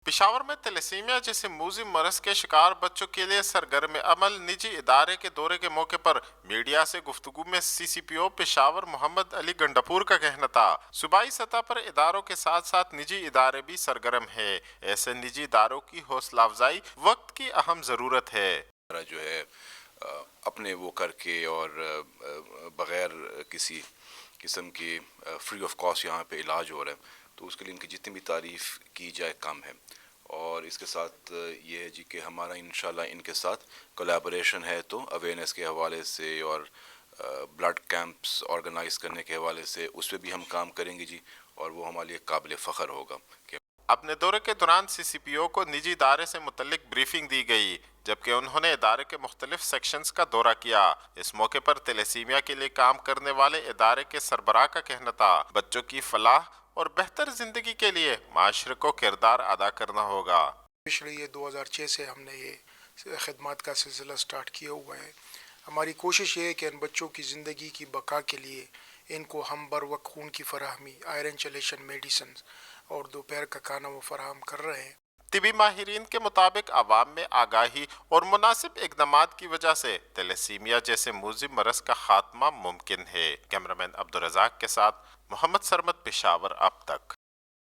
پشاور میں تیلیسیمیا جیسے موذی مرض کے شکار بچوں کے لیے سرگرم عمل نجی ادارے کے دورے کے موقع پر میڈیا سے گفتگو میں سی سی پی او پشاور محمد علی گنڈاپور کا کہنا تھا صوبائی سطح پر اداروں کے ساتھ ساتھ نجی ادارے بھی سرگرم ہے، ایسے نجی اداروں کی حوصلہ افزائی وقت کی اہم ضرورت ہے۔ جو ہے اپنے وہ کر کے اور بغیر کسی قسم کی فری آف کاسٹ یہاں پہ علاج ہو رہا ہے، تو اس کے لیے ان کی جتنی بھی تعریف کی جائے کم ہے۔ اور اس کے ساتھ یہ ہے جی کہ ہمارا انشاءاللہ ان کے ساتھ کولیبوریشن ہے، تو اویئرنیس کے حوالے سے اور بلڈ کیمپس آرگنائز کرنے کے حوالے سے اس پہ بھی ہم کام کریں گے جی، اور وہ ہمارے لیے قابل فخر ہوگا کہ اپنے دورے کے دوران سی سی پی او کو نجی ادارے سے متعلق بریفنگ دی گئی، جبکہ انہوں نے ادارے کے مختلف سیکشنز کا دورہ کیا۔ اس موقع پر تیلیسیمیا کے لیے کام کرنے والے ادارے کے سربراہ کا کہنا تھا بچوں کی فلاح اور بہتر زندگی کے لیے معاشرے کو کردار ادا کرنا ہوگا۔ پچھلے یہ 2006 سے ہم نے یہ خدمات کا سلسلہ سٹارٹ کیا ہوا ہے۔ ہماری کوشش یہ ہے کہ ان بچوں کی زندگی کی بقا کے لیے ان کو ہم بر وقت خون کی فراہمی، آئرن چلیشن میڈیسنز اور دوپہر کا کھانا وہ فراہم کر رہے ہیں۔ طبی ماہرین کے مطابق عوام میں آگاہی اور مناسب اقدامات کی وجہ سے تیلیسیمیا جیسے موذی مرض کا خاتمہ ممکن ہے۔ کیمرامین عبدالرزاق کے ساتھ محمد سرمد، پشاور اب تک۔